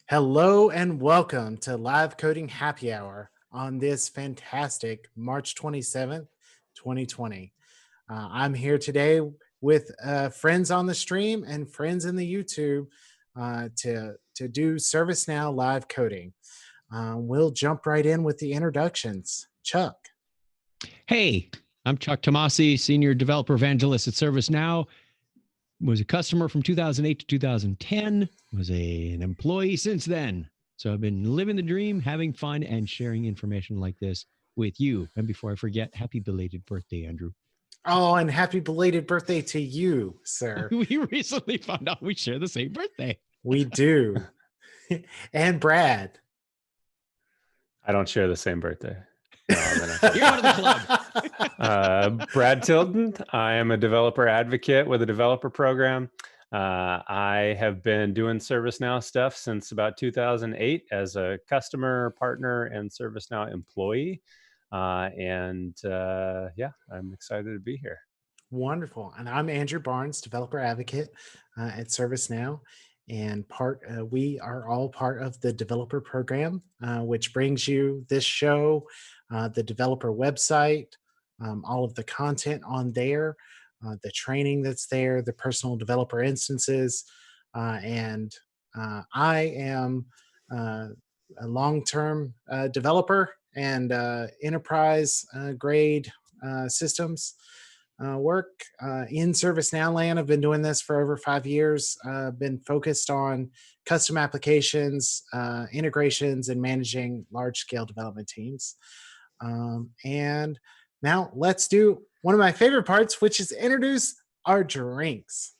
Hello and welcome to Live Coding Happy Hour on this fantastic March 27th, 2020. I'm here today with friends on the stream and friends in the YouTube to do ServiceNow live coding. We'll jump right in with the introductions. Chuck. Hey, I'm Chuck Tomasi, Senior Developer Evangelist at ServiceNow. Was a customer from 2008 to 2010, was an employee since then. So I've been living the dream, having fun, and sharing information like this with you. And before I forget, happy belated birthday, Andrew. Oh, and happy belated birthday to you, sir. We recently found out we share the same birthday. We do. And Brad. I don't share the same birthday. You're out of the club. Brad Tilton. I am a developer advocate with a developer program. I have been doing ServiceNow stuff since about 2008 as a customer, partner, and ServiceNow employee. I'm excited to be here. Wonderful. And I'm Andrew Barnes, developer advocate at ServiceNow. And we are all part of the developer program, which brings you this show, the developer website, all of the content on there, the training that's there, the personal developer instances. I am a long-term developer and enterprise grade systems work in ServiceNow land. I've been doing this for over 5 years. Been focused on custom applications, integrations, and managing large-scale development teams. And now let's do one of my favorite parts, which is introduce our drinks.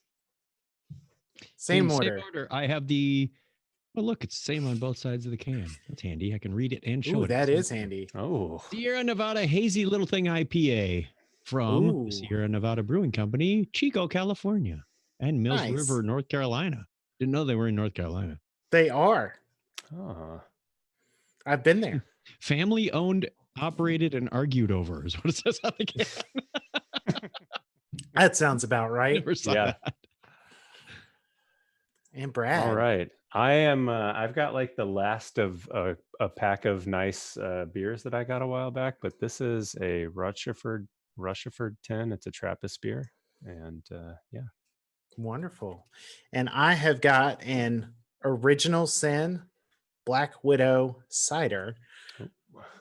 Same order. I have the. Oh, look, it's the same on both sides of the can. That's handy. I can read it and show it. That is handy. Oh, Sierra Nevada Hazy Little Thing IPA. From the Sierra Nevada Brewing Company, Chico, California, and Mills River, North Carolina. Didn't know they were in North Carolina. They are. Oh. I've been there. Family owned, operated, and argued over is what it says on the can. That sounds about right. Never saw that. And Brad. All right. I am. I've got like the last of a pack of nice beers that I got a while back, but this is a Rushford 10. It's a Trappist beer, and wonderful. And I have got an Original Sin Black Widow cider,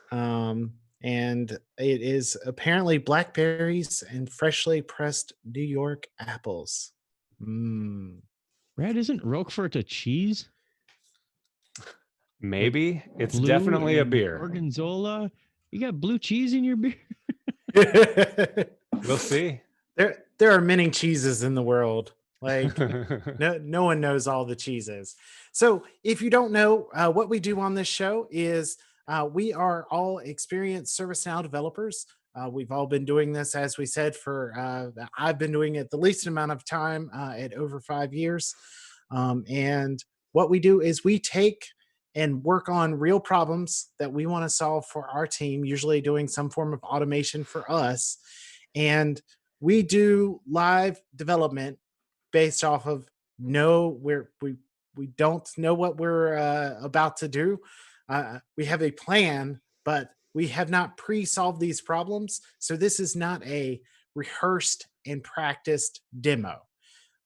and it is apparently blackberries and freshly pressed New York apples. Brad, isn't Roquefort a cheese? Maybe it's definitely a beer. Gorgonzola. You got blue cheese in your beer? We'll see. There are many cheeses in the world. Like no one knows all the cheeses. So if you don't know, what we do on this show is we are all experienced ServiceNow developers. We've all been doing this, as we said, for I've been doing it the least amount of time at over 5 years. And what we do is we take and work on real problems that we want to solve for our team, usually doing some form of automation for us. And we do live development based off of we don't know what we're about to do. We have a plan, but we have not pre-solved these problems. So this is not a rehearsed and practiced demo.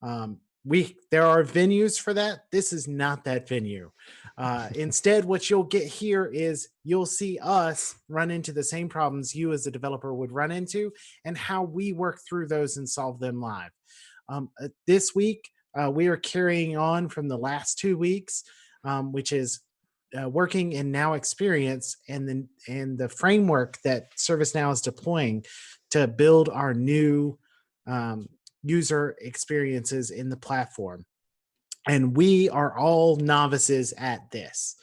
There are venues for that. This is not that venue. Instead, what you'll get here is you'll see us run into the same problems you as a developer would run into and how we work through those and solve them live. This week, we are carrying on from the last 2 weeks, which is working in Now Experience and the framework that ServiceNow is deploying to build our new user experiences in the platform. And we are all novices at this.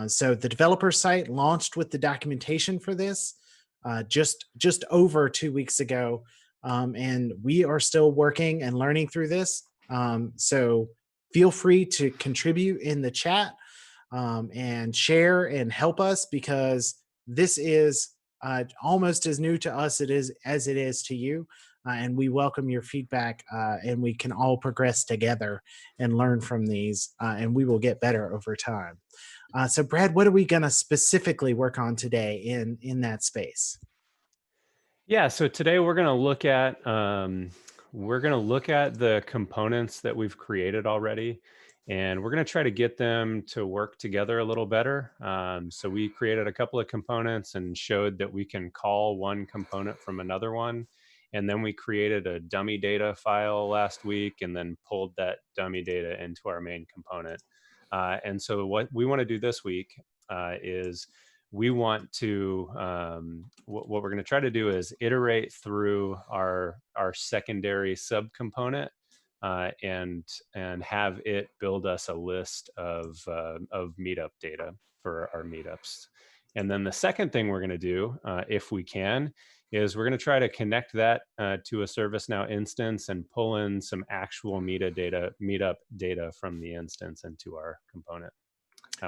So the developer site launched with the documentation for this just over 2 weeks ago. And we are still working and learning through this. So feel free to contribute in the chat and share and help us, because this is almost as new to us as it is to you. and we welcome your feedback, and we can all progress together and learn from these, and we will get better over time. So, Brad, what are we going to specifically work on today in that space? Yeah, so today we're gonna look at the components that we've created already, and we're gonna try to get them to work together a little better. So we created a couple of components and showed that we can call one component from another one, and then we created a dummy data file last week, and then pulled that dummy data into our main component. And so what we want to do this week is we want to what we're going to try to do is iterate through our secondary subcomponent, and have it build us a list of meetup data for our meetups. And then the second thing we're going to do, if we can, is we're going to try to connect that to a ServiceNow instance and pull in some actual meetup data from the instance into our component.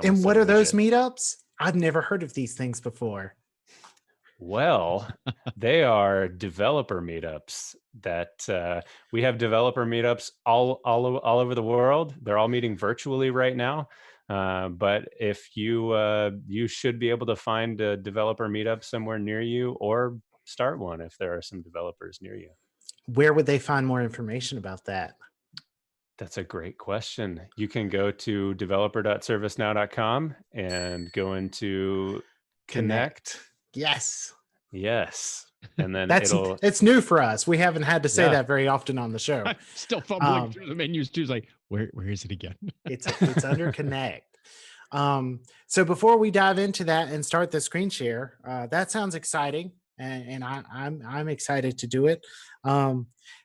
And what are those meetups? I've never heard of these things before. Well, they are developer meetups that we have developer meetups all over the world. They're all meeting virtually right now. But if you should be able to find a developer meetup somewhere near you, or start one if there are some developers near you. Where would they find more information about that? That's a great question. You can go to developer.servicenow.com and go into Connect. Yes. Yes. And then it's new for us. We haven't had to say that very often on the show. I'm still fumbling through the menus too. It's like, where is it again? it's under Connect. So before we dive into that and start the screen share, that sounds exciting, and I'm excited to do it.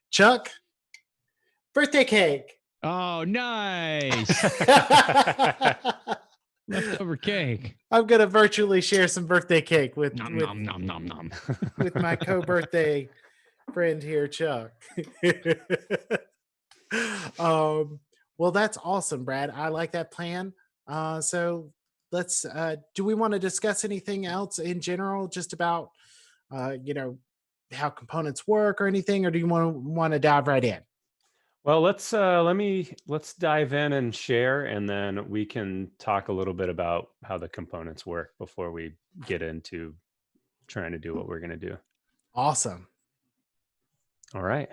Chuck, birthday cake. Oh, nice. Leftover cake. I'm gonna virtually share some birthday cake with with my co-birthday friend here, Chuck. Well, that's awesome, Brad. I like that plan. So let's do we want to discuss anything else in general, just about how components work or anything, or do you want to dive right in? Well, let's dive in and share, and then we can talk a little bit about how the components work before we get into trying to do what we're going to do. Awesome. All right.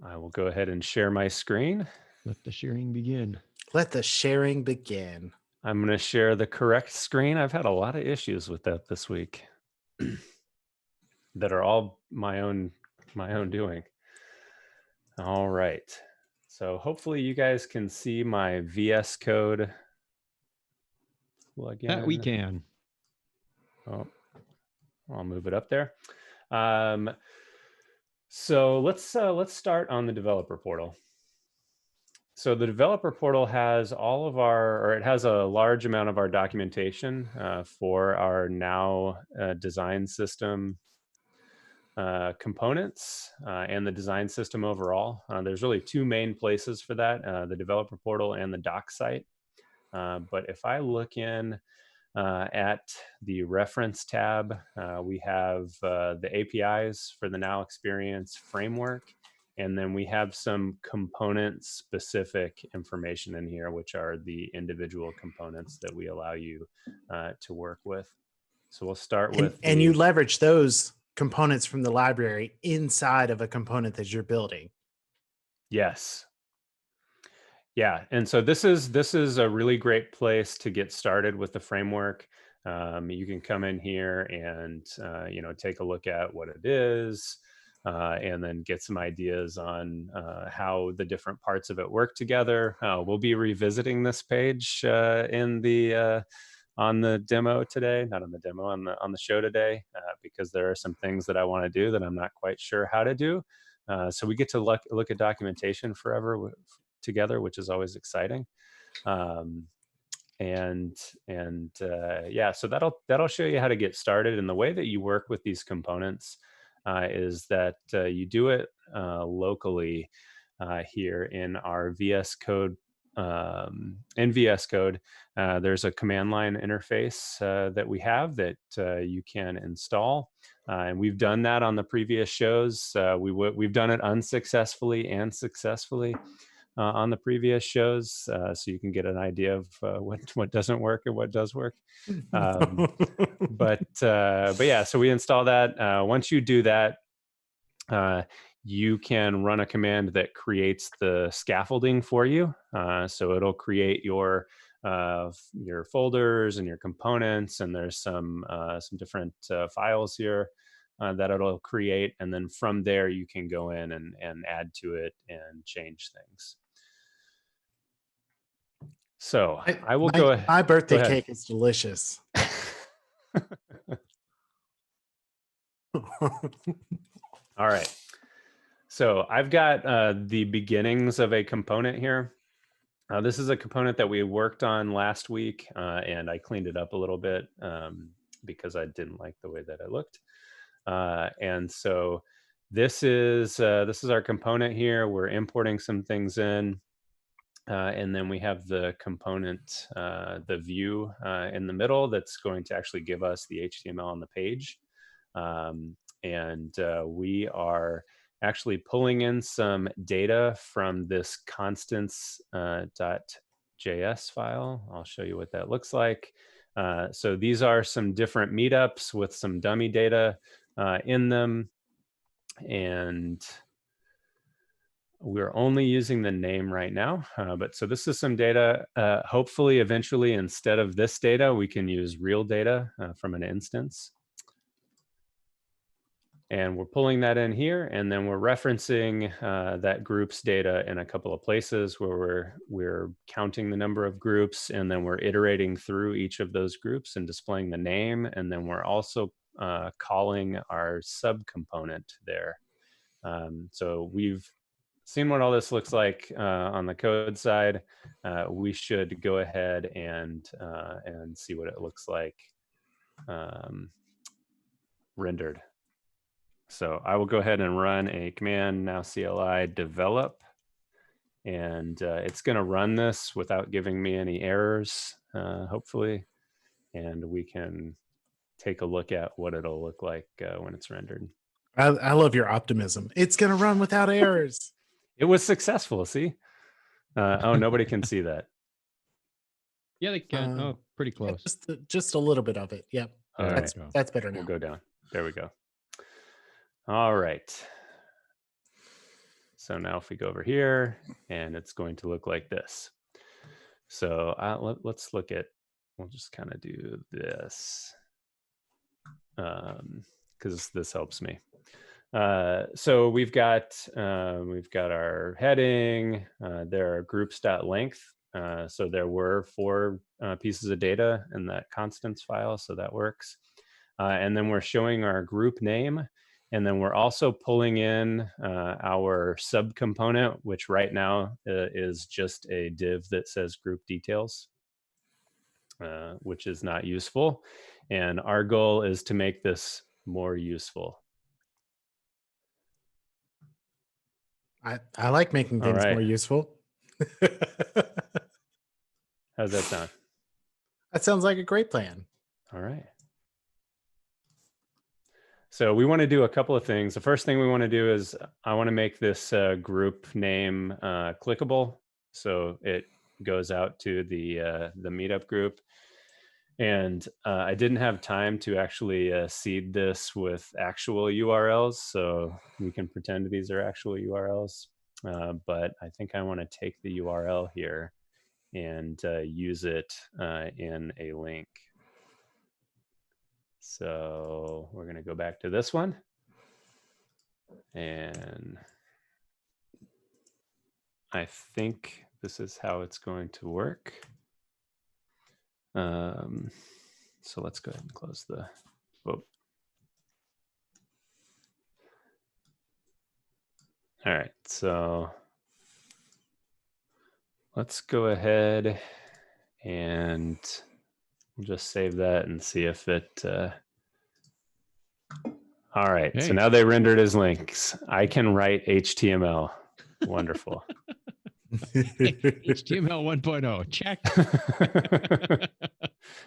I will go ahead and share my screen. Let the sharing begin. Let the sharing begin. I'm going to share the correct screen. I've had a lot of issues with that this week that are all my own doing. All right. So hopefully you guys can see my VS Code plugin. That we can. Oh, I'll move it up there. So let's start on the developer portal. So the developer portal has it has a large amount of our documentation for our Now design system components and the design system overall. There's really two main places for that, the developer portal and the doc site. But if I look in at the reference tab, we have the APIs for the Now Experience framework. And then we have some component specific information in here, which are the individual components that we allow you to work with. So we'll start with. And you leverage those components from the library inside of a component that you're building. Yes. Yeah. And so this is a really great place to get started with the framework. You can come in here and take a look at what it is, and then get some ideas on how the different parts of it work together. We'll be revisiting this page on the demo today, not on the demo, on the show today, because there are some things that I want to do that I'm not quite sure how to do. So we get to look at documentation together, which is always exciting. So that'll show you how to get started. And the way that you work with these components is that you do it locally here in our VS Code. In VS Code, there's a command line interface that we have that you can install. And we've done that on the previous shows. We've done it unsuccessfully and successfully on the previous shows, so you can get an idea of what doesn't work and what does work. But yeah, so we install that. Once you do that, you can run a command that creates the scaffolding for you. So it'll create your folders and your components, and there's some different files here that it'll create, and then from there you can go in and add to it and change things. So I will go ahead. My birthday cake is delicious. All right. So I've got the beginnings of a component here. This is a component that we worked on last week, and I cleaned it up a little bit because I didn't like the way that it looked. And so this is our component here. We're importing some things in, and then we have the component, the view in the middle that's going to actually give us the HTML on the page. And we are actually pulling in some data from this constants.js file. I'll show you what that looks like. So these are some different meetups with some dummy data in them. And we're only using the name right now. But so this is some data. Hopefully, eventually, instead of this data, we can use real data from an instance. And we're pulling that in here, and then we're referencing that group's data in a couple of places where we're counting the number of groups, and then we're iterating through each of those groups and displaying the name, and then we're also calling our subcomponent there. So we've seen what all this looks like on the code side. We should go ahead and see what it looks like rendered. So I will go ahead and run a command now CLI develop, and it's going to run this without giving me any errors, hopefully, and we can take a look at what it'll look like when it's rendered. I love your optimism. It's going to run without errors. It was successful. See? Oh, nobody can see that. Yeah, they can. Oh, pretty close. Just a little bit of it. Yep. That's better now. We'll go down. There we go. All right. So now if we go over here, and it's going to look like this. So let's look at, we'll just kind of do this because this helps me. So we've got our heading, there are groups.length. So there were 4 pieces of data in that constants file, so that works. And then we're showing our group name. And then we're also pulling in our subcomponent, which right now is just a div that says group details, which is not useful. And our goal is to make this more useful. I like making things more useful. How's that sound? That sounds like a great plan. All right. So we want to do a couple of things. The first thing we want to do is I want to make this group name clickable, so it goes out to the meetup group. And I didn't have time to actually seed this with actual URLs, so we can pretend these are actual URLs. But I think I want to take the URL here and use it in a link. So we're going to go back to this one, and I think this is how it's going to work. So let's go ahead and close the, oh. All right, so let's go ahead and we'll just save that and see if it, all right, so now they rendered as links. I can write HTML. Wonderful. HTML 1.0, check.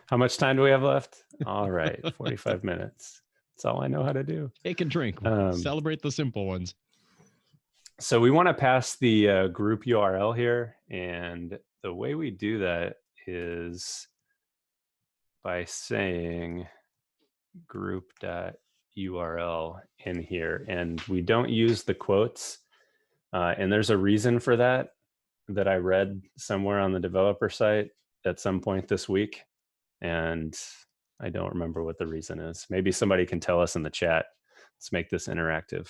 How much time do we have left? All right, 45 minutes. That's all I know how to do. Take a drink. Celebrate the simple ones. So we want to pass the group URL here. And the way we do that is by saying group.url in here. And we don't use the quotes. And there's a reason for that I read somewhere on the developer site at some point this week. And I don't remember what the reason is. Maybe somebody can tell us in the chat. Let's make this interactive.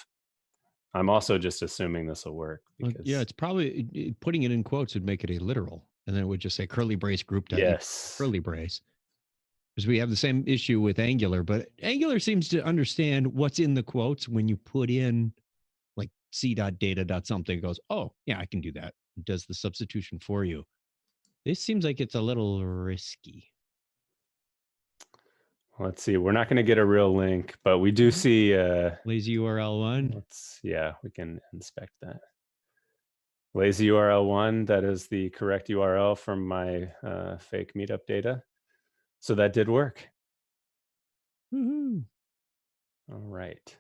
I'm also just assuming this will work. Because, yeah, it's probably putting it in quotes would make it a literal. And then it would just say curly brace group. Yes. Curly brace. Because we have the same issue with Angular, but Angular seems to understand what's in the quotes when you put in like c.data.something. It goes, oh, yeah, I can do that. It does the substitution for you. This seems like it's a little risky. Let's see. We're not going to get a real link, but we do see lazy URL one. Yeah, we can inspect that. Lazy URL one. That is the correct URL from my fake meetup data. So that did work. Woohoo. All right.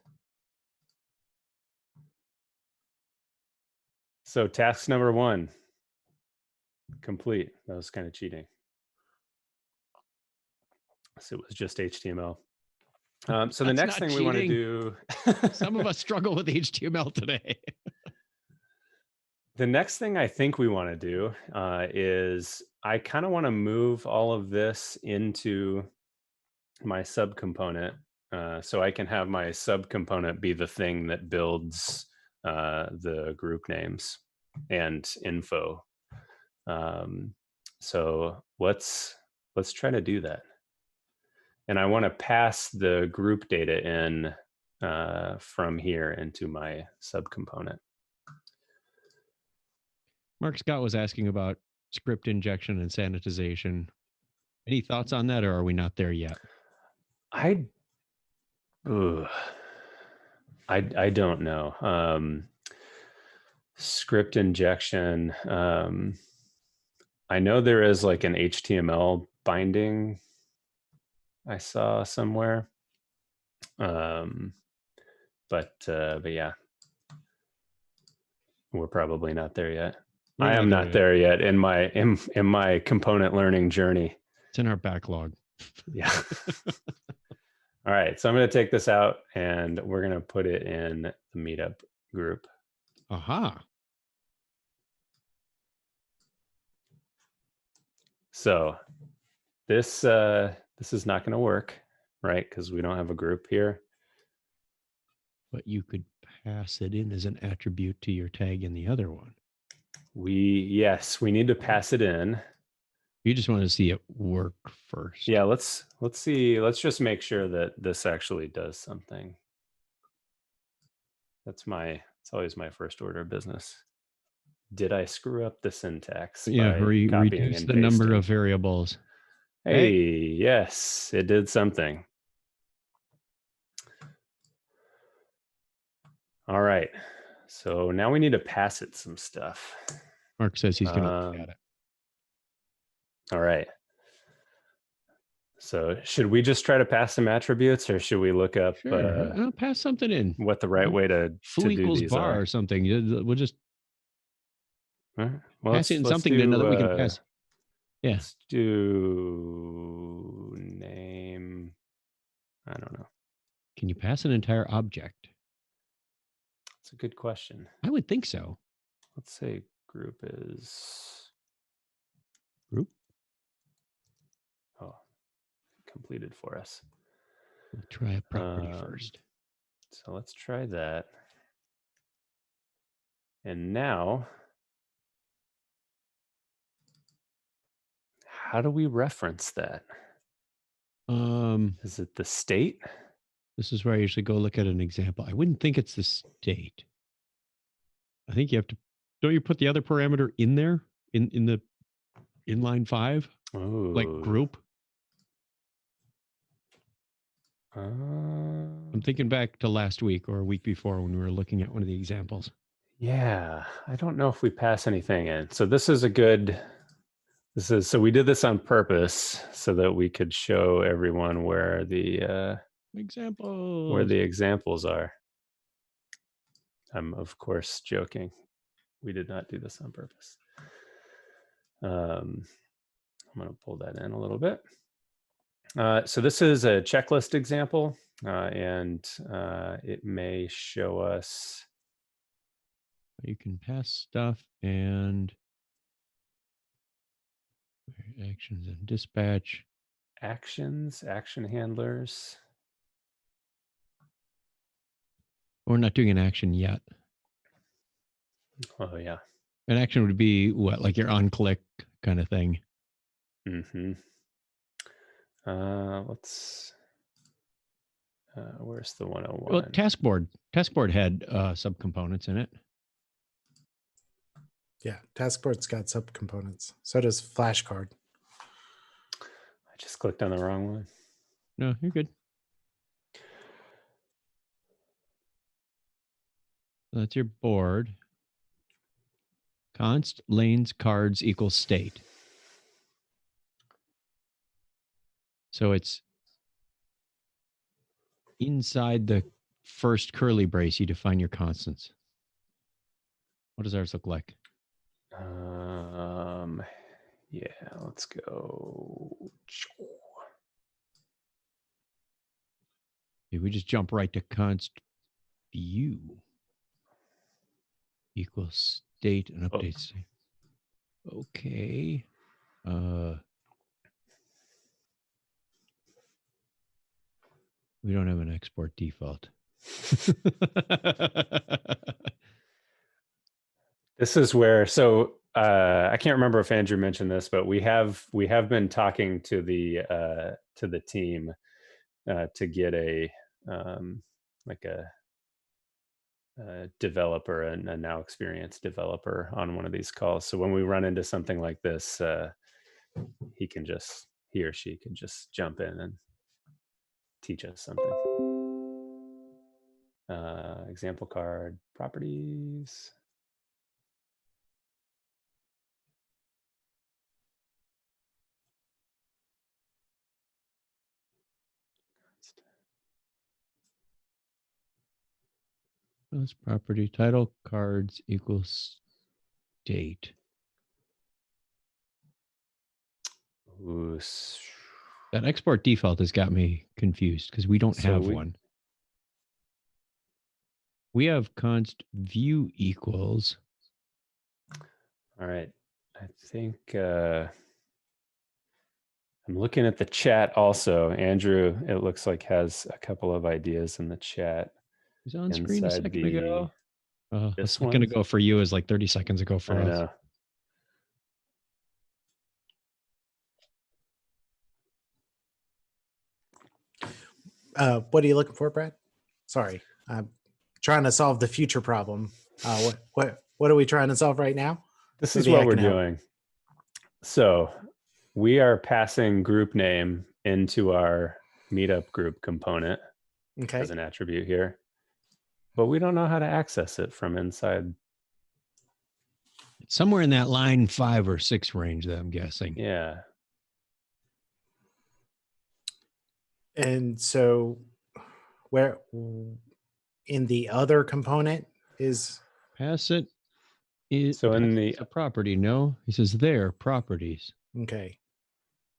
So task number 1 complete. That was kind of cheating. So it was just HTML. So the next thing we want to do. Some of us struggle with HTML today. The next thing I think we want to do is I kind of want to move all of this into my subcomponent. So I can have my subcomponent be the thing that builds the group names and info. So let's try to do that. And I want to pass the group data in from here into my subcomponent. Mark Scott was asking about script injection and sanitization. Any thoughts on that, or are we not there yet? I don't know. Script injection. I know there is like an HTML binding I saw somewhere. But yeah, we're probably not there yet. I am not there yet in my component learning journey. It's in our backlog. Yeah. All right. So I'm going to take this out and we're going to put it in the meetup group. Aha. So this is not going to work, right? Because we don't have a group here. But you could pass it in as an attribute to your tag in the other one. Yes, we need to pass it in. You just want to see it work first. Yeah, let's see. Let's just make sure that this actually does something. It's always my first order of business. Did I screw up the syntax? Yeah, reduce the number of variables. Hey, yes, it did something. All right. So now we need to pass it some stuff. Mark says he's going to look at it. All right. So should we just try to pass some attributes, or should we look up I'll pass something in? What the right way to foo equals do these bar are? Or something. We'll just well, pass it in something that we can pass. Yeah. Let's do name. I don't know. Can you pass an entire object? That's a good question. I would think so. Let's say group is group. Oh, completed for us. We'll try a property first. So let's try that. And now, how do we reference that? Is it the state? This is where I usually go look at an example. I wouldn't think it's the state. I think you have to, don't you put the other parameter in there in line 5? Ooh. Like group? I'm thinking back to last week or a week before when we were looking at one of the examples. Yeah, I don't know if we pass anything in. So this is so we did this on purpose so that we could show everyone where the Examples. where the examples are. I'm of course joking. We did not do this on purpose. I'm going to pull that in a little bit. So this is a checklist example, and it may show us. You can pass stuff and actions and dispatch. Actions, action handlers. We're not doing an action yet. Oh yeah. An action would be what, like your on click kind of thing. Mm-hmm. Let's. Where's the 101? Well, taskboard. Taskboard had subcomponents in it. Yeah, taskboard's got subcomponents. So does flashcard. I just clicked on the wrong one. No, you're good. That's your board. Const lanes cards equals state. So it's inside the first curly brace, you define your constants. What does ours look like? Yeah, let's go. Did we just jump right to const view equals state and update state? Okay. We don't have an export default. This is where, so I can't remember if Andrew mentioned this, but we have been talking to the team to get a developer, and a now experienced developer on one of these calls. So when we run into something like this, he or she can just jump in and teach us something. Example card properties. This property title cards equals state. Ooh, That export default has got me confused because we don't have one. We have const view equals. All right. I think I'm looking at the chat also. Andrew, it looks like, has a couple of ideas in the chat. It was on screen a second ago. A This second ago for you is like 30 seconds ago for us. Know. What are you looking for, Brad? Sorry, I'm trying to solve the future problem. What are we trying to solve right now? This is what we're doing. So we are passing group name into our meetup group component as an attribute here, but we don't know how to access it from inside. It's somewhere in that line 5 or 6 range that I'm guessing. Yeah. And so where in the other component is pass it. So in the property, no, he says there properties. Okay.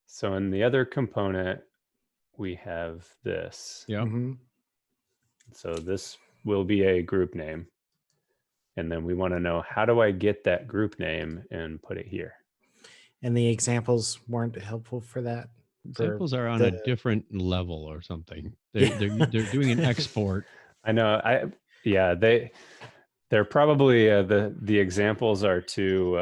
So in the other component, we have this. Yeah. Mm-hmm. So this will be a group name. And then we want to know, how do I get that group name and put it here? And the examples weren't helpful for that. Examples are on a different level or something. They're doing an export. I know. They're probably the examples are too.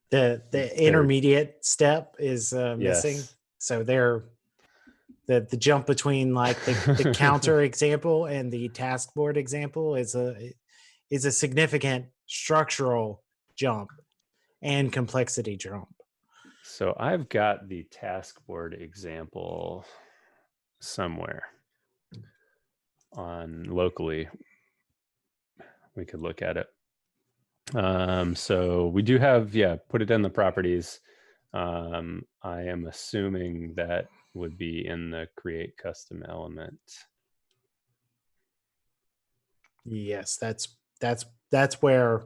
The intermediate step is missing. Yes. So they're the jump between like the counter example and the task board example is a significant structural jump and complexity jump. So I've got the task board example somewhere on locally. We could look at it. So we do have, put it in the properties. I am assuming that would be in the create custom element. Yes, that's where,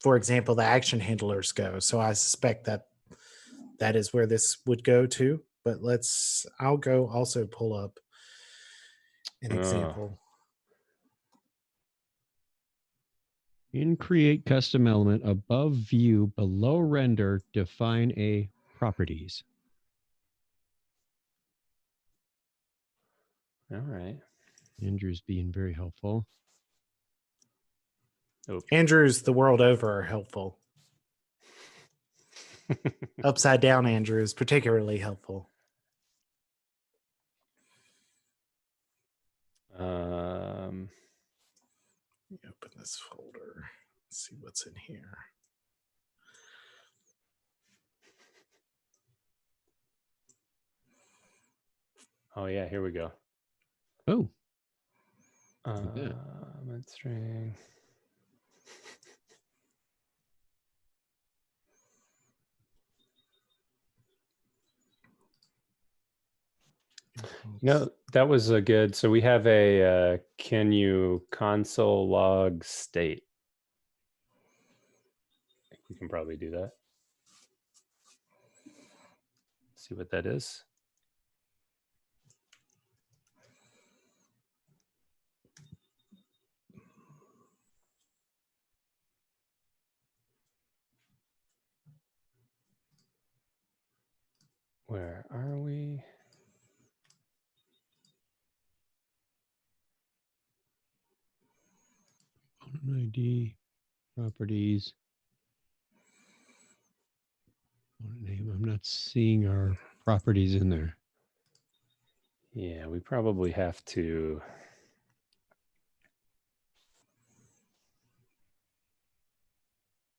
for example, the action handlers go. So I suspect that is where this would go to. But I'll go also pull up an example. In create custom element, above view, below render, define a properties. All right. Andrew's being very helpful. Oh. Andrews the world over are helpful. Upside down Andrew is particularly helpful. Um, Let me open this folder. Let's see what's in here. Oh yeah, here we go. Oh. Element string. No, that was a good. So we have a can you console log state? I think we can probably do that. See what that is. Where are we? Component ID, properties. Name. I'm not seeing our properties in there. Yeah, we probably have to.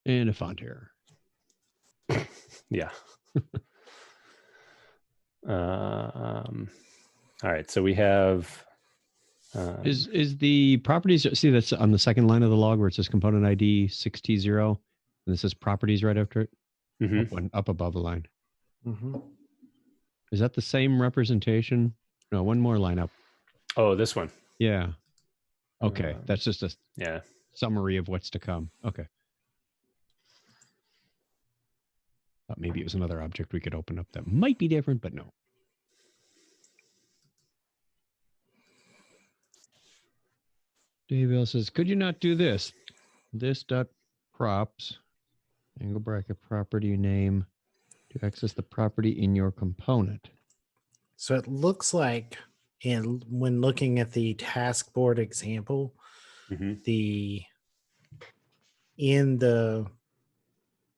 And a font error. Yeah. All right, so we have. Is the properties, see that's on the second line of the log where it says component ID 6T0 and this says properties right after it? Mm-hmm. Up above the line. Mm-hmm. Is that the same representation? No, one more line up. Oh, this one. Yeah. Okay. That's just a summary of what's to come. Okay. Thought maybe it was another object we could open up that might be different, but no. Dave L says, could you not do this? This dot props, angle bracket property name to access the property in your component. So it looks like when looking at the task board example, in the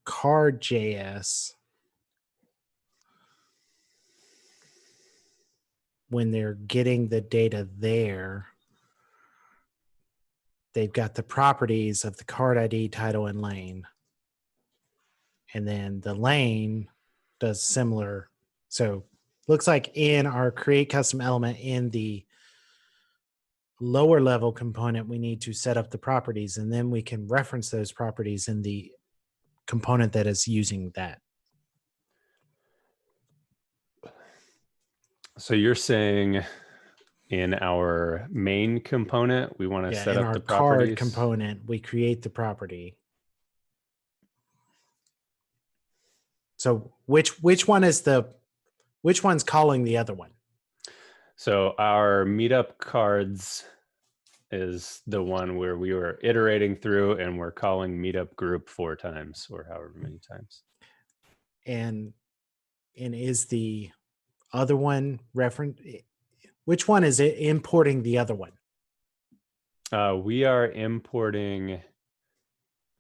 card.js, when they're getting the data there, they've got the properties of the card ID, title, and lane. And then the lane does similar. So looks like in our create custom element in the lower level component, we need to set up the properties, and then we can reference those properties in the component that is using that. So you're saying in our main component, we want to set up the properties? Card component, we create the property. So which one's calling the other one? So our meetup cards is the one where we were iterating through and we're calling meetup group 4 times or however many times. And is the other one reference? Which one is it importing the other one? We are importing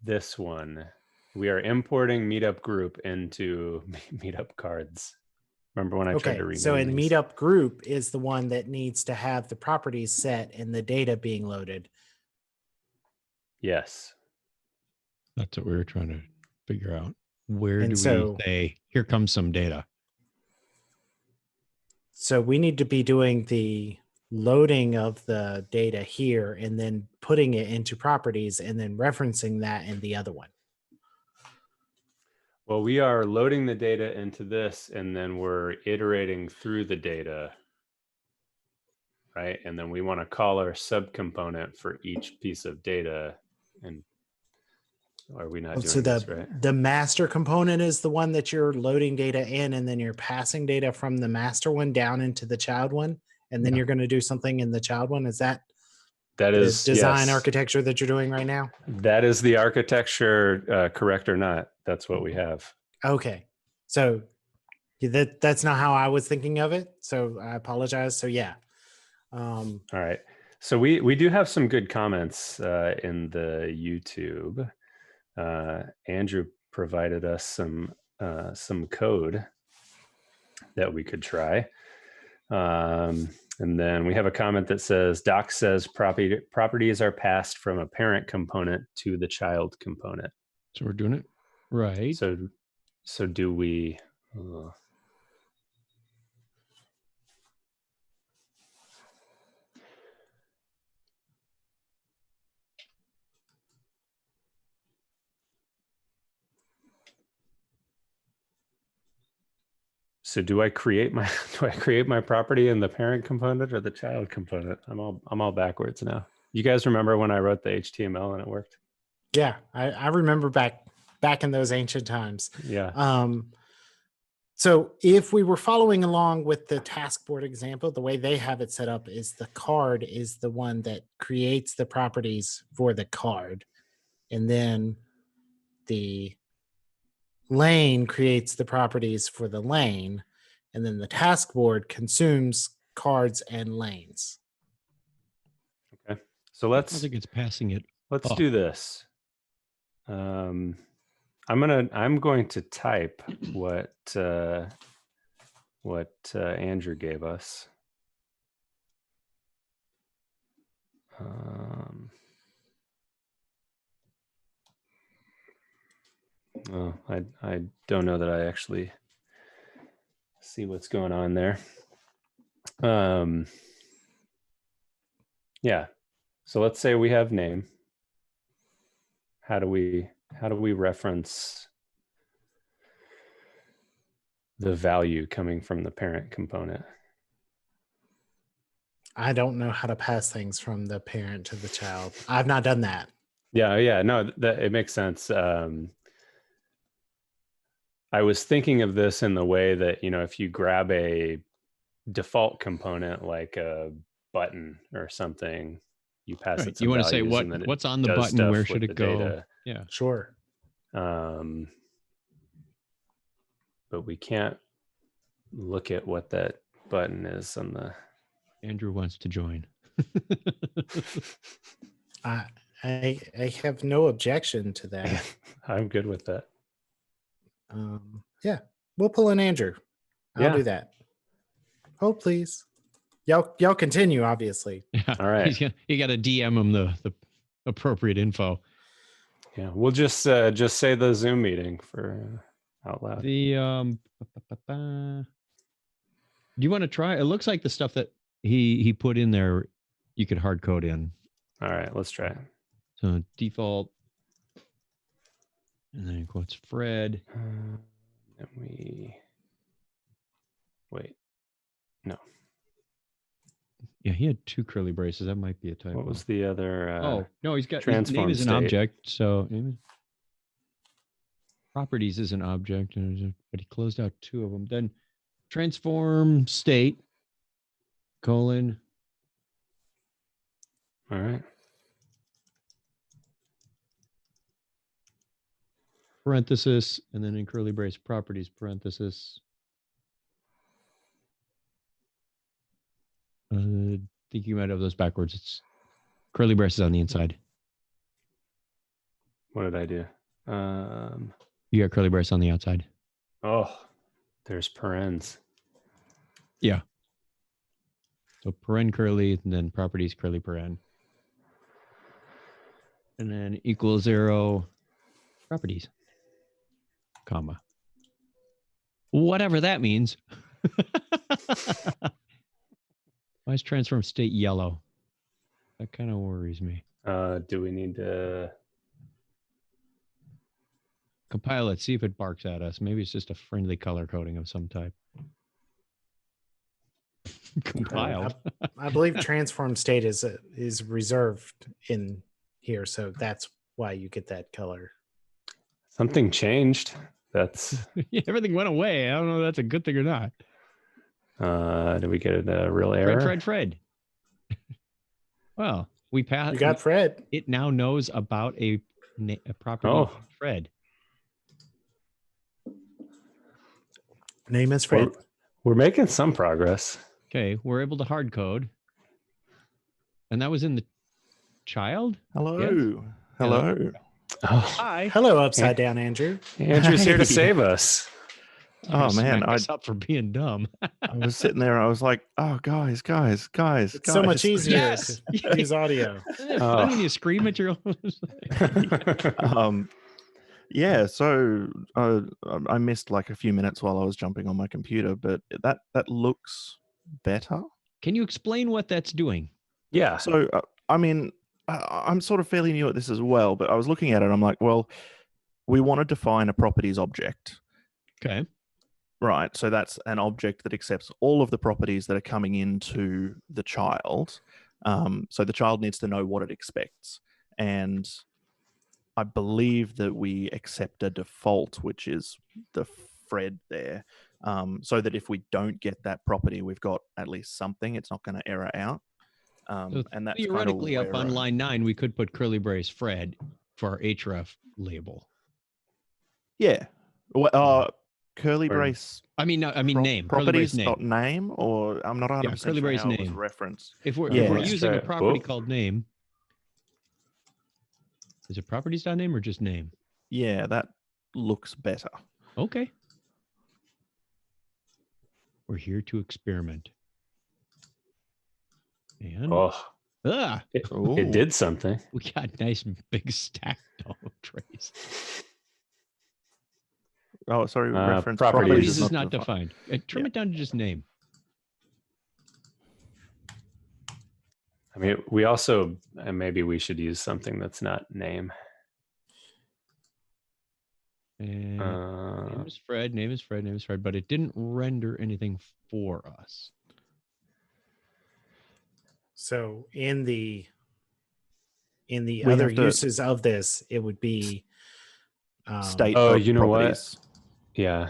this one. We are importing meetup group into meetup cards. Remember when I tried to rename so in these? meetup group is the one that needs to have the properties set and the data being loaded. Yes. That's what we were trying to figure out. Where do we say, here comes some data? So we need to be doing the loading of the data here and then putting it into properties and then referencing that in the other one. Well, we are loading the data into this, and then we're iterating through the data, right? And then we want to call our subcomponent for each piece of data. And are we not So doing this right? the master component is the one that you're loading data in, and then you're passing data from the master one down into the child one, and then Yeah. you're going to do something in the child one. Is that That the is design yes. architecture that you're doing right now? That is the architecture, correct or not? That's what we have. Okay. So that's not how I was thinking of it. So I apologize. So yeah. All right. So we do have some good comments in the YouTube. Andrew provided us some code that we could try. And then we have a comment that says, Doc says properties are passed from a parent component to the child component. So we're doing it right. So do we... So do I create my property in the parent component or the child component? I'm all backwards now. You guys remember when I wrote the HTML and it worked? Yeah, I remember back in those ancient times. Yeah. So if we were following along with the task board example, the way they have it set up is the card is the one that creates the properties for the card. And then the lane creates the properties for the lane. And then the task board consumes cards and lanes. Okay. So I think it's passing it. let's do this. I'm going to type what Andrew gave us. Oh, I don't know that I actually see what's going on there. Yeah. So let's say we have name. How do we reference the value coming from the parent component? I don't know how to pass things from the parent to the child. I've not done that. Yeah. No, it makes sense. I was thinking of this in the way that, if you grab a default component like a button or something, you pass it some you want to say values and then what's on the button, where should it go? Data. Yeah, sure. But we can't look at what that button is on the... Andrew wants to join. I have no objection to that. I'm good with that. Yeah, we'll pull in Andrew. I'll do that. Oh, please. Y'all continue, obviously. Yeah. All right. You got to DM him the appropriate info. Yeah, we'll just say the Zoom meeting for out loud. Do you want to try? It looks like the stuff that he put in there, you could hard code in. All right, let's try it. So default, and then quotes Fred. And we wait. No. Yeah, he had 2 curly braces. That might be a typo. What was the other? Oh no, he's got transform name is an state. object. So properties is an object, but he closed out 2 of them. Then transform state colon. All right. Parenthesis, and then in curly brace properties parenthesis. I think you might have those backwards. It's curly braces on the inside. What did I do? You got curly braces on the outside. Oh, there's parens. Yeah. So paren curly, and then properties curly paren. And then equal 0 properties, comma. Whatever that means. Why is transform state yellow? That kind of worries me. Do we need to... Compile it. See if it barks at us. Maybe it's just a friendly color coding of some type. Compiled. I believe transform state is reserved in here, so that's why you get that color. Something changed. That's Yeah, everything went away. I don't know if that's a good thing or not. did we get a real error? Fred. Well, we passed. You got Fred. It now knows about a property Oh. named Fred. Name is Fred. We're making some progress. Okay, we're able to hard code. And that was in the child? Hello. Yes. Hello. Oh, Hi. Hello, upside down Andrew. Andrew's here to Hey. save us. Oh man, Smack us up for being dumb. I was sitting there and I was like, oh guys. It's so much easier Yes. to use audio. Isn't it fun when you scream at your own? Yeah, so I missed like a few minutes while I was jumping on my computer, but that looks better. Can you explain what that's doing? Yeah. So I mean, I'm sort of fairly new at this as well, but I was looking at it. I'm like, well, we want to define a properties object. Okay. Right, so that's an object that accepts all of the properties that are coming into the child. So the child needs to know what it expects. And I believe that we accept a default, which is the Fred there, so that if we don't get that property, we've got at least something. It's not going to error out. So and that's theoretically, kind of up on line 9, we could put curly brace Fred for our href label. Yeah. Well, curly Or- brace I mean name. Curly brace properties name. dot name, or I'm not 100% Yeah, curly sure brace how it was name. referenced. If we're Yeah. using a Let's try- property Whoa. called name, is it properties.name or just name? Yeah, that looks better. Okay. We're here to experiment. And Oh, it it Ooh. did something. we got nice big stacked trays. Oh, sorry. Reference properties Properties is is not defined. Trim Yeah. it down to just name. I mean, we also, maybe we should use something that's not name. And name Uh, is Fred, name is Fred, name is Fred, but it didn't render anything for us. So in the We other have to- uses of this, it would be State. Oh, of you know what? properties. yeah.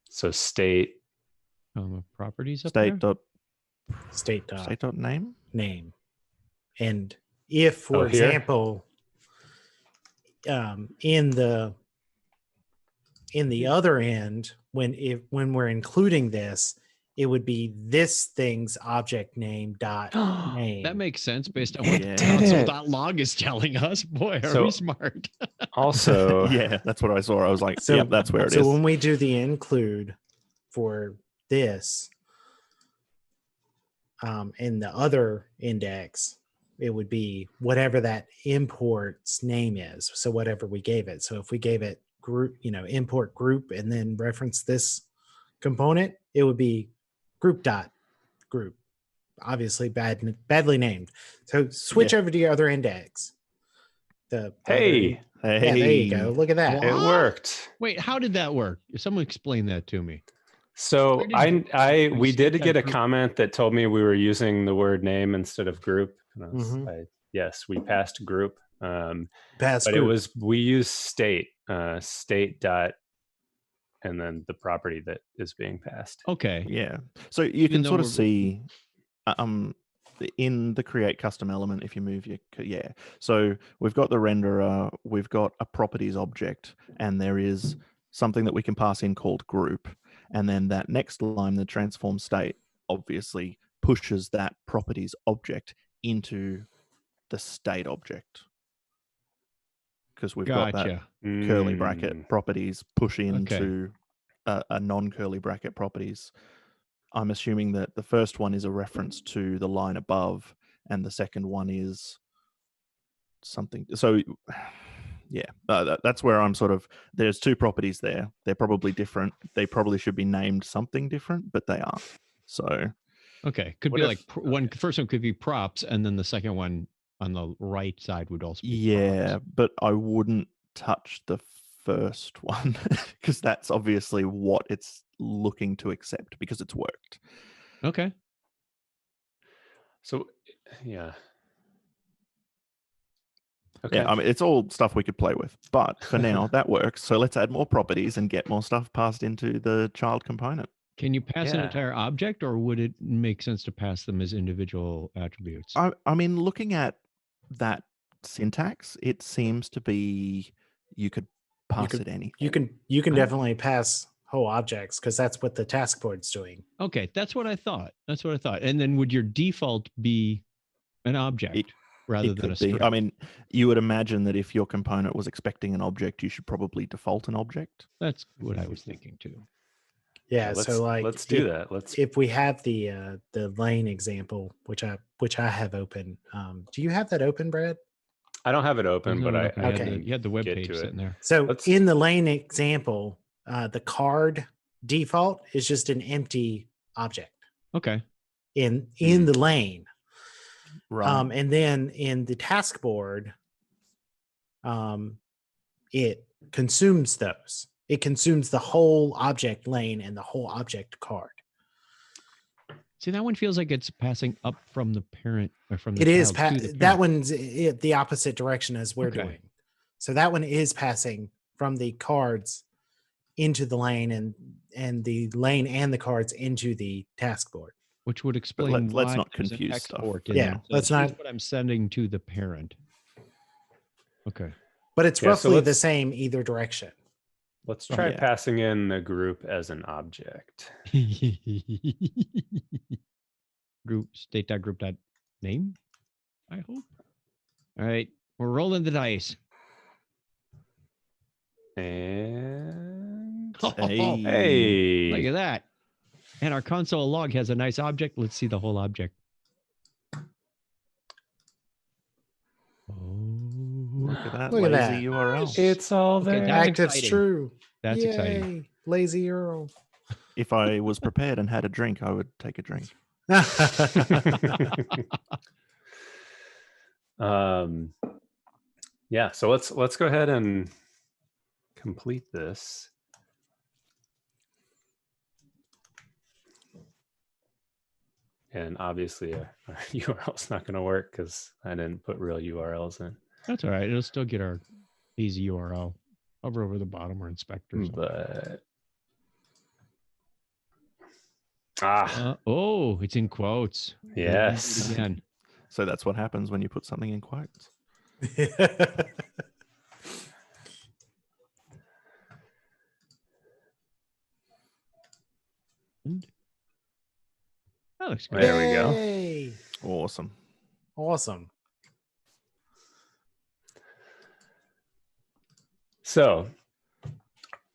So state. Properties up State there? dot state state dot name. name. And if, for Oh, here? example, in the other end, when we're including this, it would be this thing's object name dot name. That makes sense based on what Yeah. the console.log is telling us. Boy, are So- we smart. Also, Yeah, that's what I saw. I was like, So- yep, that's where it so is. when we do the include for this, in the other index, it would be whatever that import's name is. So whatever we gave it. So if we gave it group, import group, and then reference this component, it would be group. Obviously badly named. So switch over to your other index. hey, Hey, yeah, there you go. Look at that. it worked. Wait, how did that work? Someone explain that to me. So Where did we you did set get that a group? comment that told me we were using the word name instead of group. And Mm-hmm. yes, we passed group. Pass But group. we use state, state dot, and then the property that is being passed. Okay. Yeah. So you Even can though sort of we're- see in the create custom element, if you move your, yeah. So we've got the renderer, we've got a properties object, and there is something that we can pass in called group. And then that next line, the transform state, obviously pushes that properties object into the state object. Because we've got that Gotcha. curly bracket Mm. properties push Okay. into a non-curly bracket properties. I'm assuming that the first one is a reference to the line above, and the second one is something. So, yeah, that's where I'm sort of. There's two properties there. They're probably different. They probably should be named something different, but they aren't. So, Okay. Could What be if- like first one could be props, and then the second one on the right side would also be yeah, props. but I wouldn't touch the first one because that's obviously what it's looking to accept because it's worked. Okay. So, yeah. Okay. Yeah, I mean, it's all stuff we could play with, but for now that works. So let's add more properties and get more stuff passed into the child component. Can you pass an Yeah. entire object, or would it make sense to pass them as individual attributes? I mean, looking at that syntax, it seems to be you could pass could- it anything. You can I- definitely pass whole objects because that's what the task board's doing. Okay, that's what I thought. And then would your default be an object rather It than a could be. string? I mean, you would imagine that if your component was expecting an object, you should probably default an object. That's what I was thinking too. Yeah, let's, so like let's do that. Let's if we have the lane example, which I have open. Do you have that open, Brad? I don't have it open, but I Okay. You had the web get page to it. sitting there. So Let's- in the lane example, the card default is just an empty object Okay. in the lane. Right. And then in the task board, it consumes those. It consumes the whole object lane and the whole object card. See, that one feels like it's passing up from the parent or from the It is child to the that parent. one's the opposite direction as we're Okay. doing. So that one is passing from the cards into the lane and the lane and the cards into the task board. Which would explain let's why not there's an confuse stuff. export in Yeah, there. let's here's not- what I'm sending to the parent. Okay. But it's Yeah, so roughly the let's- same either direction. let's try Yeah. passing in the group as an object. State.group.name, I hope. All right. We're rolling the dice. And Hey. hey, Look at that. And our console log has a nice object. Let's see the whole object. Oh, Look at that Look at lazy that. URL. it's all Okay, there. that's Active's exciting. true. That's Yay, exciting. Lazy Earl. If I was prepared and had a drink, I would take a drink. Yeah, so let's go ahead and complete this. And obviously our URL is not going to work because I didn't put real URLs in. That's all right. It'll still get our easy URL. Hover over the bottom or inspectors. But Oh, it's in quotes. yes. Again. So that's what happens when you put something in quotes. That looks good. There we go. Yay. Awesome. Awesome. So,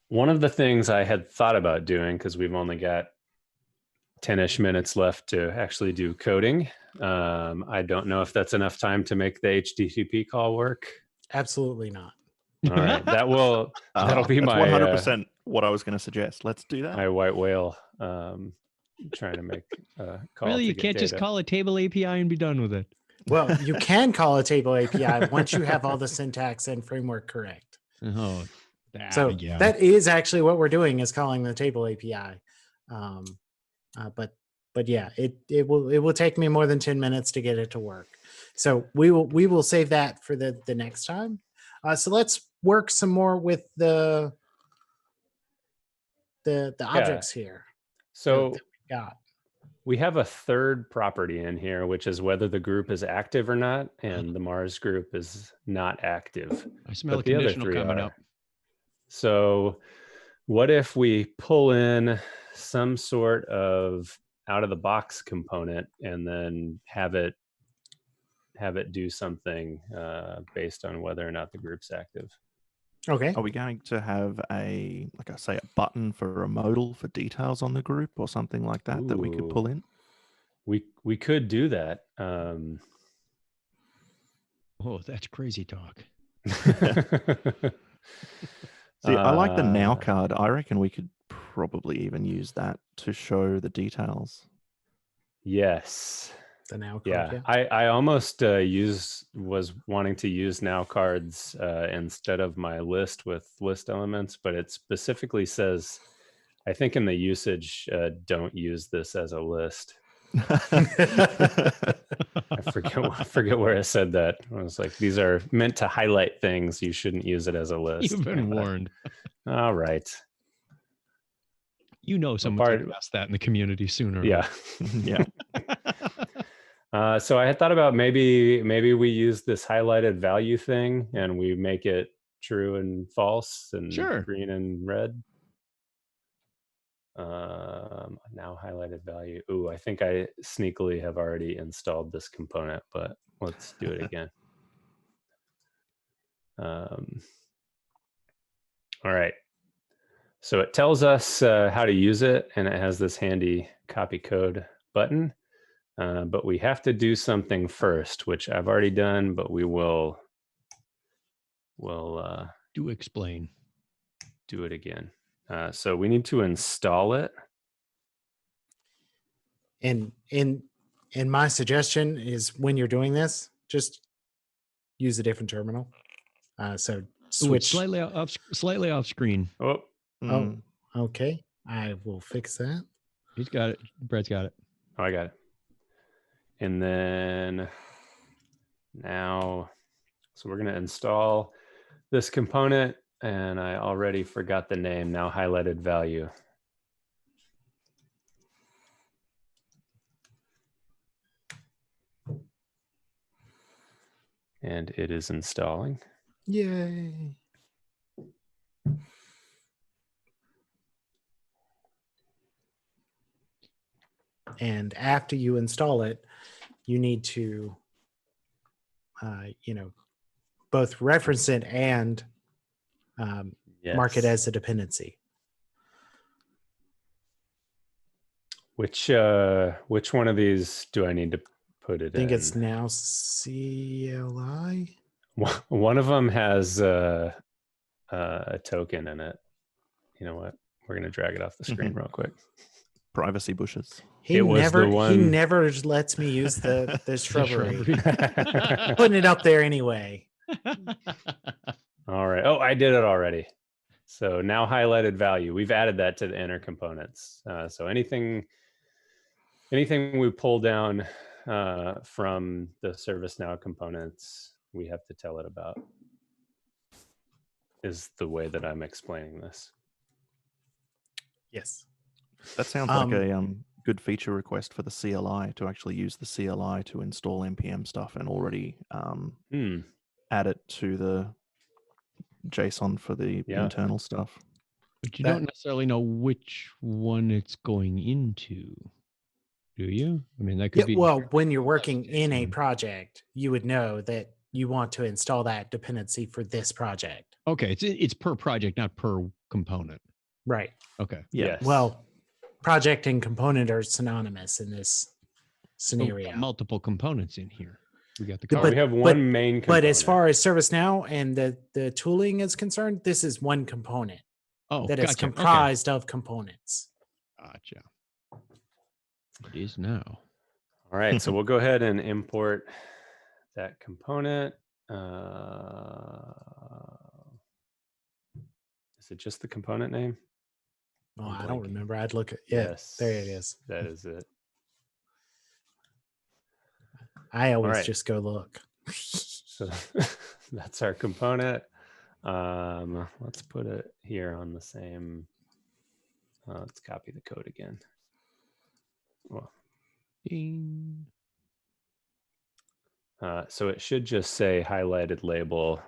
one of the things I had thought about doing, because we've only got 10-ish minutes left to actually do coding. I don't know if that's enough time to make the HTTP call work. Absolutely not. All right, that'll be That's my 100% what I was going to suggest. Let's do that. my white whale trying to make a call. Really, to you get can't just data. call a table API and be done with it. Well, you can call a table API once you have all the syntax and framework correct. Oh, So yeah. that is actually what we're doing is calling the table API. But yeah, it will take me more than 10 minutes to get it to work. So we will save that for the next time. So let's work some more with the objects here. So that we got. we have a third property in here, which is whether the group is active or not, and the Mars group is not active. I smell but a the other conditional three coming are. up. So what if we pull in some sort of out of the box component and then have it do something based on whether or not the group's active? Okay. Are we going to have a button for a modal for details on the group or something like that that we could Ooh. pull in? We could do that. Oh, that's crazy talk. See, I like the now Uh, card. I reckon we could probably even use that to show the details. Yes. The now card, Yeah, yeah. I almost was wanting to use now cards instead of my list with list elements, but it specifically says, I think in the usage, don't use this as a list. I forget where I said that. I was like, these are meant to highlight things. You shouldn't use it as a list. You've been warned. All right. You know someone's going to ask that in the community sooner. Yeah. Yeah. So I had thought about maybe we use this highlighted value thing and we make it true and false and Sure. green and red. Now highlighted value. Ooh, I think I sneakily have already installed this component, but let's do it again. All right. So it tells us how to use it, and it has this handy copy code button. But we have to do something first, which I've already done, but we'll do explain. Do it again. So we need to install it. And my suggestion is when you're doing this, just use a different terminal. So switch slightly off screen. Oh, okay. I will fix that. He's got it. Brett's got it. Oh, I got it. And then now, so we're going to install this component, and I already forgot the name, now highlighted value. And it is installing. Yay. And after you install it, you need to, both reference it and mark it as a dependency. Which one of these do I need to put it in? I think it's now CLI. One of them has a token in it. You know what? We're going to drag it off the screen real quick. Privacy bushes. He never lets me use the shrubbery. Putting it up there anyway. All right. Oh, I did it already. So now highlighted value. We've added that to the inner components. So anything we pull down from the ServiceNow components, we have to tell it about. Is the way that I'm explaining this. Yes. That sounds like a good feature request for the CLI, to actually use the CLI to install NPM stuff and already add it to the JSON for the internal stuff. But you don't necessarily know which one it's going into, do you? I mean, that could be. Well, when you're working in a project, you would know that you want to install that dependency for this project. Okay, it's per project, not per component. Right. Okay. Yes. Well, project and component are synonymous in this scenario. Multiple components in here. We got the we have one main component. But as far as ServiceNow and the tooling is concerned, this is one component. That is comprised of components. Gotcha. It is now. All right, so we'll go ahead and import that component. Is it just the component name? Oh, I don't remember. I'd look at yes. There it is. That is it. I always just go look. So that's our component. Let's put it here on the same. Let's copy the code again. Well, so it should just say highlighted label.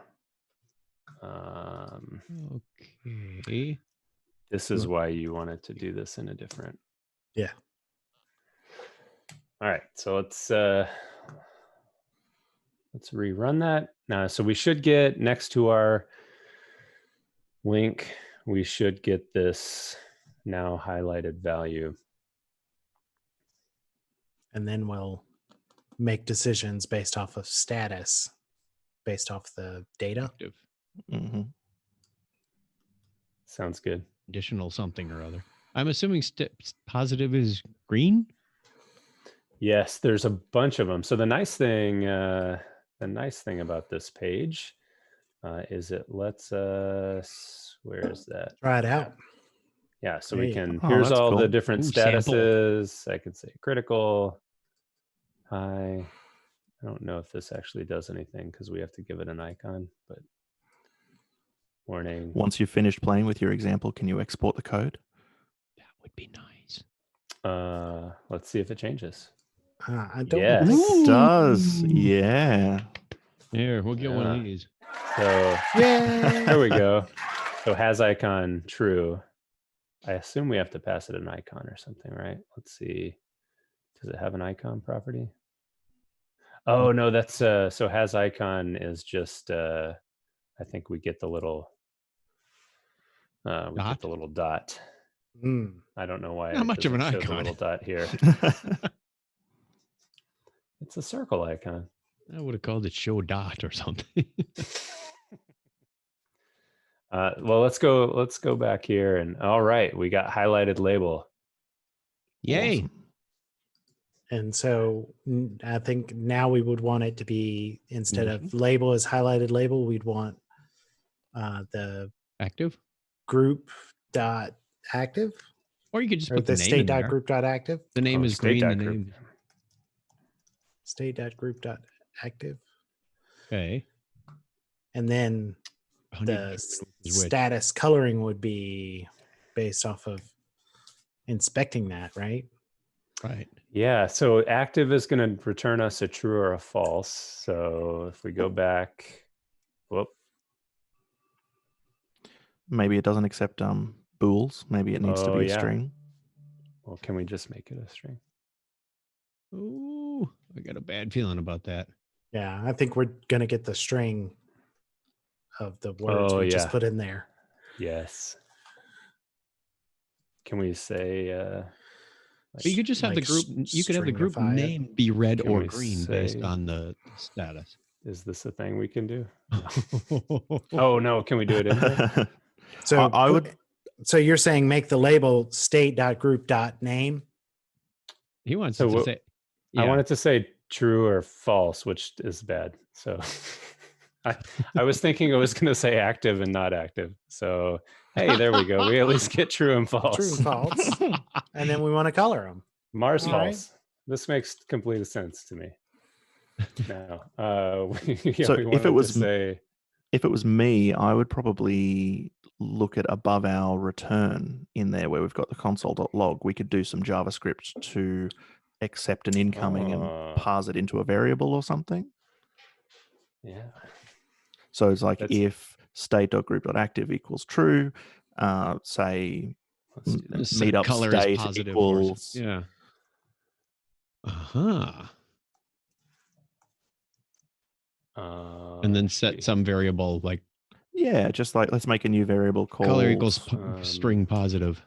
Okay. This is why you wanted to do this in a different. Yeah. All right. So let's rerun that. So we should get next to our link, we should get this now highlighted value. And then we'll make decisions based off of status, based off the data. Mm-hmm. Sounds good. Additional something or other. I'm assuming positive is green? Yes, there's a bunch of them. So the nice thing about this page is it lets us, where is that? Try it out. Yeah, so There we you can, Oh, here's that's all the cool. different Ooh, sample. statuses. I can say critical, high. I don't know if this actually does anything because we have to give it an icon, but warning. Once you've finished playing with your example, can you export the code? That would be nice. Let's see if it changes. I don't Yes. think It does. Yeah. Here, we'll get one of Yeah. these. So Yay! there we go. So has icon true. I assume we have to pass it an icon or something, right? Let's see. Does it have an icon property? Oh no, that's so has icon is just I think we get the little Dot? dot. Mm. I don't know why Not it much of an doesn't show the icon. little dot here. It's a circle icon. I would have called it show dot or something. Well, let's go back here, and all right, we got highlighted label. Yay. Awesome. And so I think now we would want it to be, instead of label as highlighted label, we'd want the Active. group dot active, Or you could just or put the the name state in dot there. group dot active, The name Oh, is state green. The dot group. name. state dot group dot active, Okay. and then Honey the is which? status coloring would be based off of inspecting that, right? Right. Yeah, so active is going to return us a true or a false. So if we go back, whoop, Maybe it doesn't accept bools. Maybe it needs to Oh, be a yeah. string. well, can we just make it a string? Ooh, I got a bad feeling about that. Yeah, I think we're gonna get the string of the words Oh, we just yeah. put in there. Yes. Can we say But you could just have the Like group. You could have the group stringify it. name be red Can or we green based say- on the status. is this a thing we can do? Oh no, can we do it in there? So I would. So you're saying make the label state dot group dot name? He wants So it to what- say. I Yeah. wanted to say true or false, which is bad. So I was thinking it was going to say active and not active. So hey, there we go. We at least get true and false. True and false. And then we want to color them. Mars All right. false. This makes complete sense to me. Now, So we if wanted it was to say, If it was me, I would probably look at above our return in there where we've got the console.log. We could do some JavaScript to accept an incoming Oh. and parse it into a variable or something. yeah, So it's like That's- if state.group.active equals true, say let's do that. Just set meetup color as state positive or equals something. Yeah. Uh-huh. And then let's set see. some variable like yeah, just like let's make a new variable called color equals um, string positive.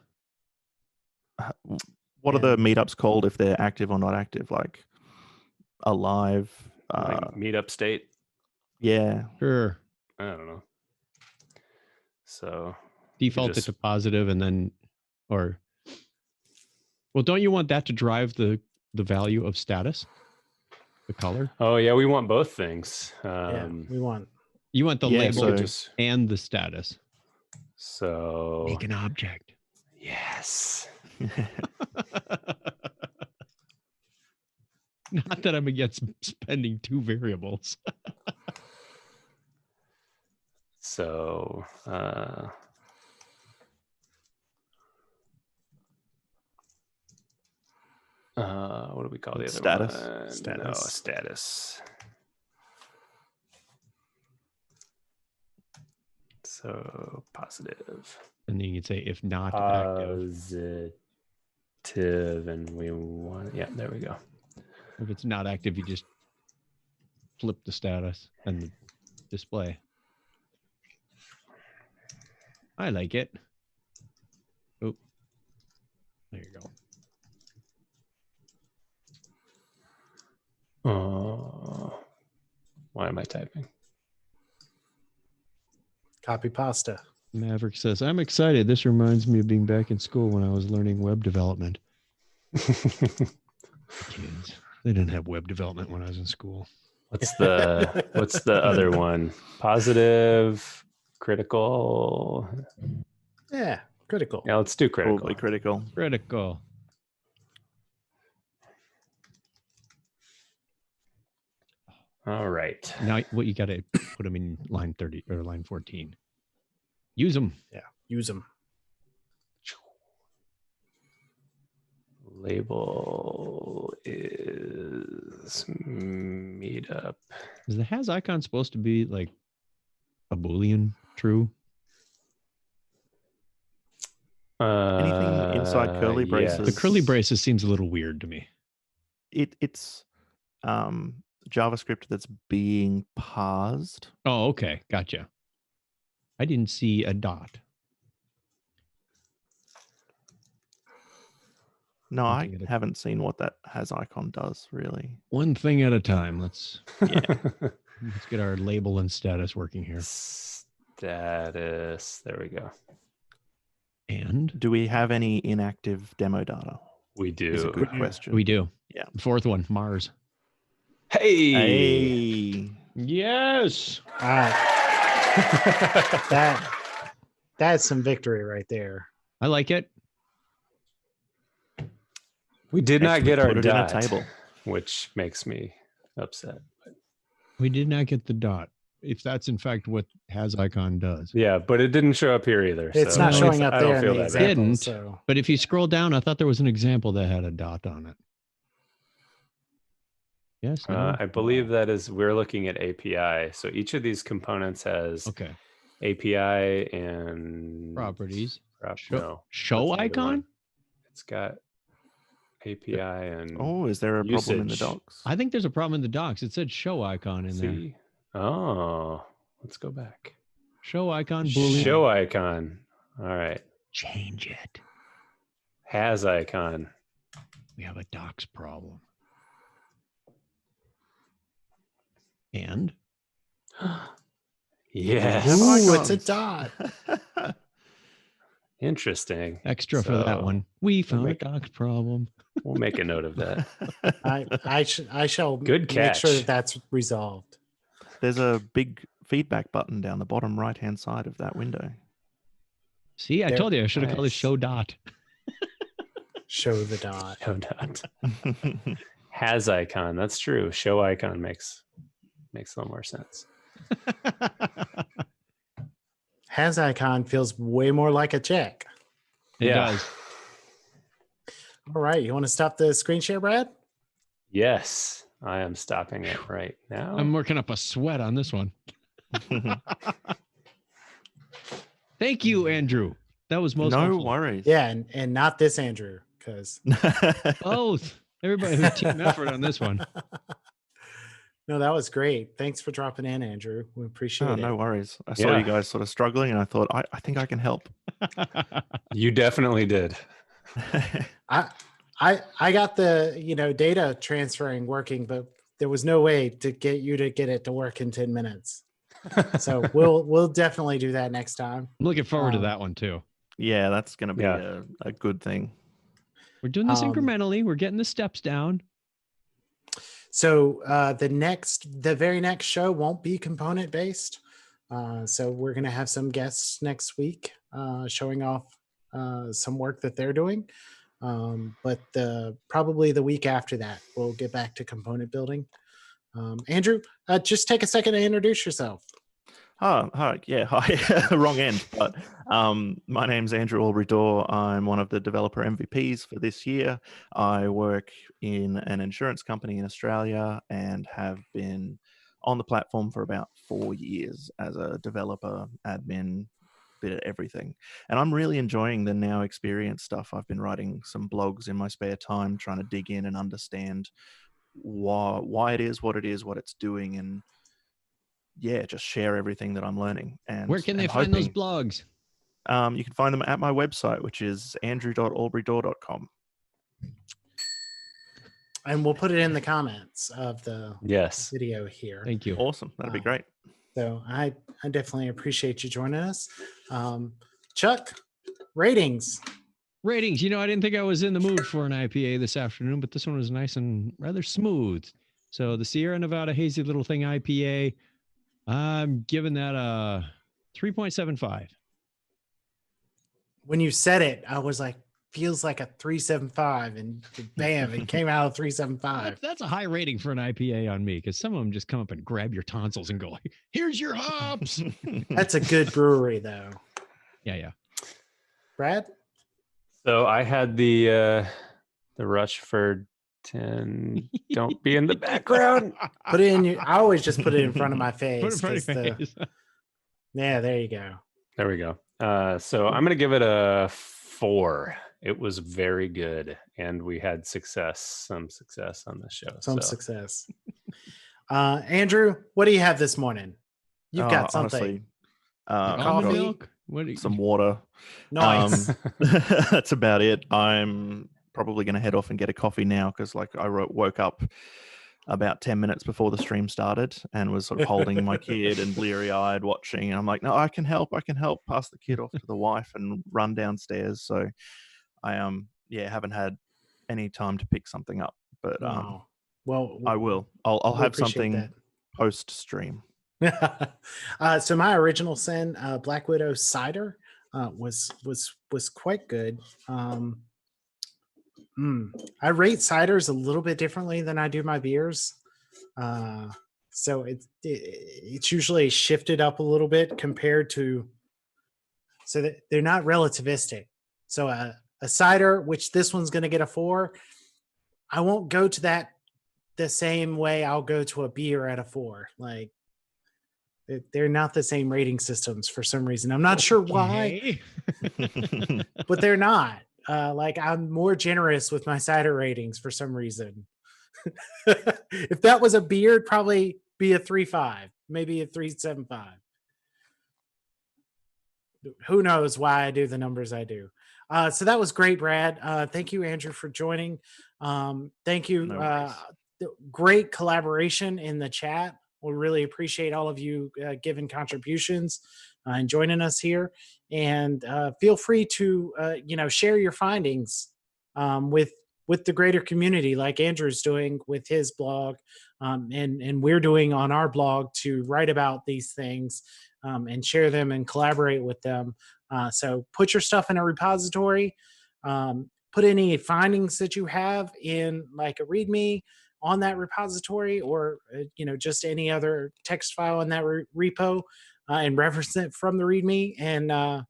what are the meetups called if they're active or not active? Like alive. like meetup state. Yeah. Sure. I don't know. So Default it just- to positive and then, or, well, don't you want that to drive the value of status? The color? oh yeah, we want both things. Yeah, we want You want the Yeah, label so- just and the status. so Make an object. yes. Not that I'm against spending two variables. So what do we call the other Status? one? Status. No, status. So positive. And then you can say if not active. Positive, and we want, yeah, there we go. If it's not active, you just flip the status and the display. I like it. Oh, there you go. Why am I typing? copy pasta. Maverick says, I'm excited. This reminds me of being back in school when I was learning web development. Kids. They didn't have web development when I was in school. What's the other one? Positive, critical. Yeah, critical. Yeah, let's do critical. Probably critical. Critical. All right. Now, what you got to put them in line 30 or line 14. Use them. Yeah, use them. Label is meetup. Is the has icon supposed to be like a Boolean true? Anything inside curly braces? The curly braces seems a little weird to me. It's JavaScript that's being parsed. Oh, okay. Gotcha. I didn't see a dot. No, I haven't seen what that has icon does, really. One thing at a time. Let's Yeah. let's get our label and status working here. Status. There we go. And Do we have any inactive demo data? We Is a do. good question. we do. Yeah. Fourth one, Mars. Hey. Hey. Yes. All right. That's some victory right there. I like it. We did not Actually get our put it in a dot, table. which makes me upset. But We did not get the dot. If that's in fact what has icon does. yeah, but it didn't show up here either. It's so not No, showing up I there don't in feel the that bad. example. Didn't. So But if you scroll down, I thought there was an example that had a dot on it. Yes. No? I believe that is, we're looking at API. So each of these components has Okay. API and Properties. Show, no, show that's the other icon? one. It's got API and Oh, is there a problem in the usage. docs? I think there's a problem in the docs. It said show icon in there. see. Oh, let's go back. Show icon, Boolean. Show icon. All right. Change it. Has icon. We have a docs problem. And Yes. ooh, it's a dot. Interesting. extra for that So, one. We found a make- docs problem. We'll make a note of that. I shall Good make sure catch. that that's resolved. There's a big feedback button down the bottom right-hand side of that window. See, I There- told you I should have called it Nice. show dot. Show the dot. Show dot. Has icon. That's true. Show icon makes a little more sense. Has icon feels way more like a check. It Yeah. does. All right, you want to stop the screen share, Brad? Yes, I am stopping it right now. I'm working up a sweat on this one. Thank you, Andrew. That was most No helpful. worries. Yeah, and not this Andrew, because Both. Everybody who team effort on this one. no, that was great. Thanks for dropping in, Andrew. We appreciate Oh, it. no worries. I saw Yeah. you guys sort of struggling, and I thought, I think I can help. You definitely did. I got the data transferring working, but there was no way to get you to get it to work in 10 minutes. So we'll definitely do that next time. I'm looking forward to Um, that one too. Yeah, that's going to be Yeah. a good thing. We're doing this um, incrementally. We're getting the steps down. So the very next show won't be component based. So we're gonna have some guests next week showing off some work that they're doing. But probably the week after that, we'll get back to component building. Andrew, just take a second to introduce yourself. Hi. Wrong end. But my name's Andrew Albury-Dorr. I'm one of the developer MVPs for this year. I work in an insurance company in Australia and have been on the platform for about 4 years as a developer, admin, bit of everything. And I'm really enjoying the now experience stuff. I've been writing some blogs in my spare time, trying to dig in and understand why it is, what it's doing, and just share everything that I'm learning. And Where can they and find those hoping- blogs? You can find them at my website, which is andrew.albury-dorr.com. And we'll put it in the comments of the Yes. video here. Thank you. Awesome. That'd be great. So I definitely appreciate you joining us. Chuck, ratings. Ratings. I didn't think I was in the mood for an IPA this afternoon, but this one was nice and rather smooth. So the Sierra Nevada Hazy Little Thing IPA, I'm giving that a 3.75. When you said it, I was like, feels like a 3.75, and bam, it came out of 3.75. That's a high rating for an IPA on me, because some of them just come up and grab your tonsils and go, here's your hops. That's a good brewery, though. Yeah. Brad? So I had the Rushford 10. Don't be in the background. Put it in. I always just put it in front of my face. Put it in front of your face. Yeah, there you go. There we go. So I'm going to give it a 4. It was very good, and we had some success on the show. Some success. Andrew, what do you have this morning? You've got something. Honestly, almond coffee? milk? some water. Nice. That's about it. I'm probably going to head off and get a coffee now because, I woke up about 10 minutes before the stream started and was sort of holding my kid and bleary-eyed watching. And I'm like, no, I can help. Pass the kid off to the wife and run downstairs. So I haven't had any time to pick something up, but Wow. Well, I will. I'll have appreciate something post stream. So my original sin, Black Widow cider, was quite good. I rate ciders a little bit differently than I do my beers. So it's usually shifted up a little bit compared to, so that they're not relativistic. So a cider, which this one's going to get a 4, I won't go to that the same way I'll go to a beer at a 4. Like, they're not the same rating systems for some reason. I'm not sure why, but they're not. I'm more generous with my cider ratings for some reason. If that was a beer, it'd probably be a 3.5, maybe a 3.75. Who knows why I do the numbers I do. So that was great, Brad. Thank you, Andrew, for joining. Thank you. No Great collaboration in the chat. We really appreciate all of you giving contributions and joining us here. And feel free to share your findings with the greater community, like Andrew's doing with his blog, and we're doing on our blog, to write about these things and share them and collaborate with them. So put your stuff in a repository. Put any findings that you have in like a README on that repository, or just any other text file in that repo, and reference it from the README, and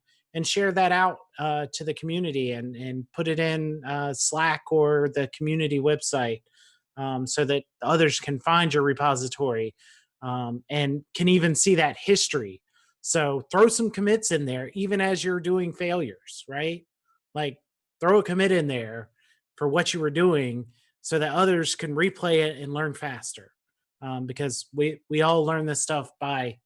share that out to the community, and put it in Slack or the community website, so that others can find your repository and can even see that history. So throw some commits in there, even as you're doing failures, right? Like, throw a commit in there for what you were doing, so that others can replay it and learn faster. Because we all learn this stuff by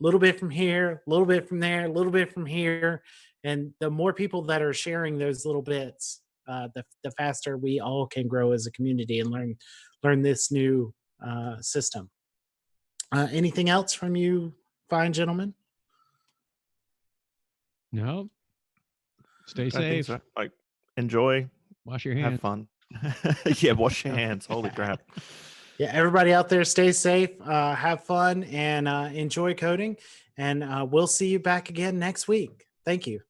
little bit from here, a little bit from there, a little bit from here. And the more people that are sharing those little bits, the faster we all can grow as a community and learn this new system. Anything else from you, fine gentlemen? No. Stay I think safe. so. Enjoy. Wash your hands. Have fun. Yeah, wash your hands. Holy crap. Yeah, everybody out there, stay safe, have fun, and enjoy coding. And we'll see you back again next week. Thank you.